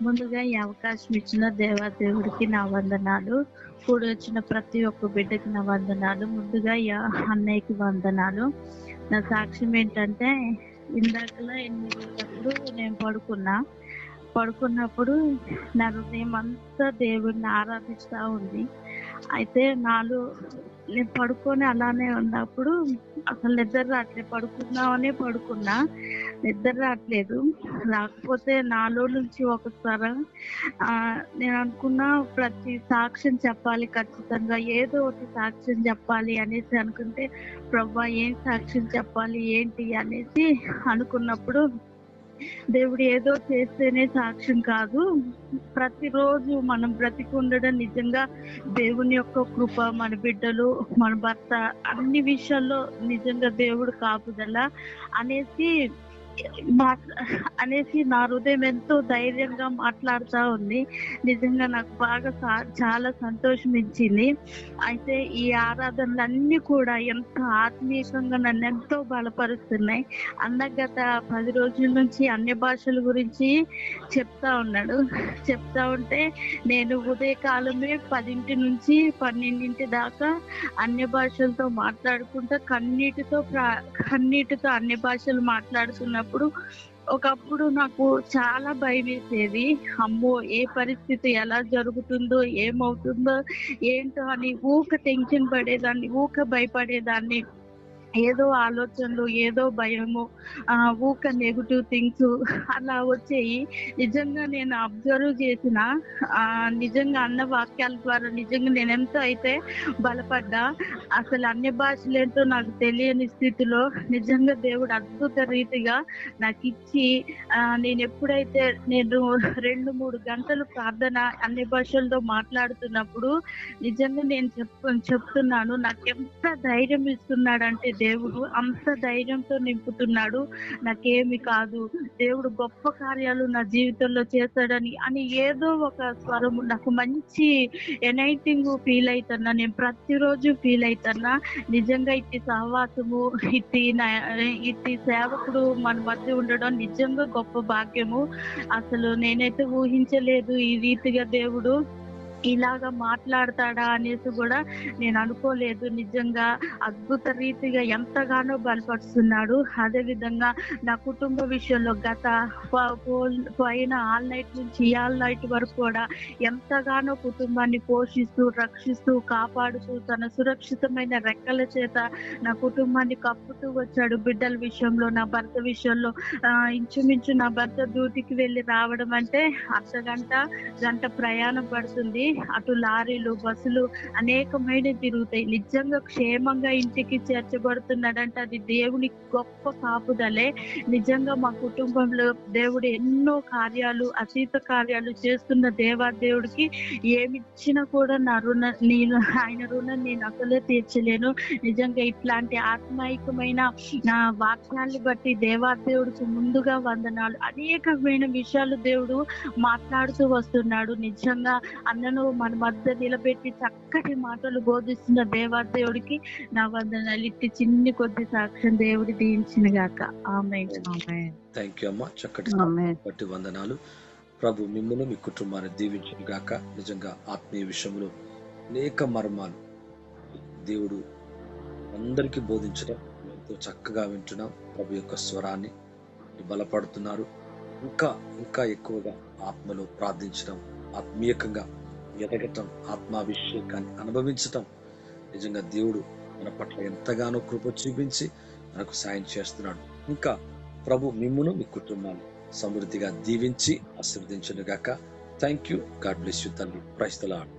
ముందుగా ఈ అవకాశం ఇచ్చిన దేవాదేవుడికి నా వందనాలు. కూడి వచ్చిన ప్రతి ఒక్క బిడ్డకి నా వందనాలు. ముందుగా అన్నయ్యకి వందనాలు. నా సాక్ష్యం ఏంటంటే, ఇందాకలా 8 గంటలప్పుడు నేను పడుకున్నప్పుడు నా హృదయం అంతా దేవుడిని ఆరాధిస్తా ఉంది. అయితే నేను పడుకొని అలానే ఉన్నప్పుడు అసలు నిద్ర రావట్లేదు. పడుకున్నా, నిద్ర రావట్లేదు. రాకపోతే నాలో నుంచి ఒకసారి నేను అనుకున్నా, ప్రతి సాక్ష్యం చెప్పాలి, ఖచ్చితంగా ఏదో ఒకటి సాక్ష్యం చెప్పాలి అనేసి అనుకుంటే, ప్రభువా ఏం సాక్ష్యం చెప్పాలి ఏంటి అనేసి అనుకున్నప్పుడు, దేవుడు ఏదో చేస్తేనే సాక్ష్యం కాదు, ప్రతిరోజు మనం బ్రతికుండడం నిజంగా దేవుని యొక్క కృప, మన బిడ్డలు, మన భర్త, అన్ని విషయాల్లో నిజంగా దేవుడు కాపుదల అనేసి నా హృదయం ఎంతో ధైర్యంగా మాట్లాడుతూ ఉంది. నిజంగా నాకు బాగా చాలా సంతోషం ఇచ్చింది. అయితే ఈ ఆరాధనలన్నీ కూడా ఎంతో ఆత్మీయంగా నన్ను ఎంతో బలపరుస్తున్నాయి. అన్న గత 10 రోజుల నుంచి అన్య భాషల గురించి చెప్తా ఉంటే నేను ఉదయకాలమే 10 నుంచి 12 దాకా అన్య భాషలతో మాట్లాడుకుంటా కన్నీటితో అన్య భాషలు మాట్లాడుతున్నప్పుడు ఒకప్పుడు నాకు చాలా భయం వేసేది. అమ్మో, ఏ పరిస్థితి ఎలా జరుగుతుందో, ఏమవుతుందో ఏంటో అని టెన్షన్ పడేదాన్ని, భయపడేదాన్ని. ఏదో ఆలోచనలు, ఏదో భయము, నెగిటివ్ థింగ్స్ అలా వచ్చేయి. నిజంగా నేను అబ్జర్వ్ చేసిన నిజంగా అన్న వాక్యాల ద్వారా నిజంగా నేను ఎంతో అయితే బలపడ్డా. అసలు అన్య భాషలేంటో నాకు తెలియని స్థితిలో నిజంగా దేవుడు అద్భుత రీతిగా నాకు ఇచ్చి, నేను ఎప్పుడైతే 2-3 గంటలు ప్రార్థన అన్య భాషలతో మాట్లాడుతున్నప్పుడు నిజంగా నేను చెప్తున్నాను, నాకు ఎంత ధైర్యం ఇస్తున్నాడంటే దేవుడు అంత ధైర్యంతో నింపుతున్నాడు. నాకేమి కాదు, దేవుడు గొప్ప కార్యాలు నా జీవితంలో చేస్తాడని ఏదో ఒక స్వరము, నాకు మంచి ఎనైటింగ్ ఫీల్ అవుతున్నా. నేను ప్రతిరోజు ఫీల్ అవుతున్నా. నిజంగా ఇట్టి సహవాసము, ఇట్టి సేవకుడు మన మధ్య ఉండడం నిజంగా గొప్ప భాగ్యము. అసలు నేనైతే ఊహించలేదు ఈ రీతిగా దేవుడు ఇలాగా మాట్లాడతాడా అనేసి కూడా నేను అనుకోలేదు. నిజంగా అద్భుత రీతిగా ఎంతగానో బలపరుస్తున్నాడు. అదే విధంగా నా కుటుంబ విషయంలో పోయిన ఆల్ నైట్ నుంచి ఆల్ నైట్ వరకు కూడా ఎంతగానో కుటుంబాన్ని పోషిస్తూ, రక్షిస్తూ, కాపాడుతూ, తన సురక్షితమైన రెక్కల చేత నా కుటుంబాన్ని కప్పుతూ వచ్చాడు. బిడ్డల విషయంలో, నా భర్త విషయంలో ఇంచుమించు నా భర్త డ్యూటీకి వెళ్ళి రావడం అంటే గంట ప్రయాణం పడుతుంది. అటు లారీలు, బస్సులు అనేకమైన తిరుగుతాయి. నిజంగా క్షేమంగా ఇంటికి చేర్చబడుతున్నాడంటే అది దేవుని గొప్ప కాపుదలే. నిజంగా మా కుటుంబంలో దేవుడు ఎన్నో కార్యాలు, అతీత కార్యాలు చేస్తున్న దేవాదేవుడికి ఏమిచ్చినా కూడా ఆయన రుణం నేను అసలే తీర్చలేను. నిజంగా ఇట్లాంటి ఆత్మాయికమైన వాక్యాన్ని బట్టి దేవాదేవుడికి ముందుగా వందనాలు. అనేకమైన విషయాలు దేవుడు మాట్లాడుతూ వస్తున్నాడు. నిజంగా అన్నను మన మధ్య నిలబెట్టి చక్కటి మాటలు బోధిస్తున్న దేవాదేవుడికి నా వందనాలు. ఇట్టి చిన్ని కొద్ది సాక్ష్యం దేవుడి దీవించిన గాక. ఆమేన్. థ్యాంక్ యూ అమ్మా, చక్కటి బట్టి వందనాలు. ప్రభు మిమ్మల్ని, మీ కుటుంబాన్ని దీవించిన గాక. నిజంగా ఆత్మీయ విషయంలో అనేక మర్మాలు దేవుడు అందరికీ బోధించడం ఎంతో చక్కగా వింటున్నాం. ప్రభు యొక్క స్వరాన్ని బలపడుతున్నారు. ఇంకా ఎక్కువగా ఆత్మలో ప్రార్థించడం, ఆత్మీయంగా ఎదగటం, ఆత్మాభిషేకాన్ని అనుభవించటం, నిజంగా దేవుడు మన పట్ల ఎంతగానో కృప చూపించి మనకు సాయం చేస్తున్నాడు. ఇంకా ప్రభు మిమ్మును, మీ కుటుంబాన్ని సమృద్ధిగా దీవించి ఆశీర్వదించును గాక. Thank you. God bless you తల్లి. Praise the lord.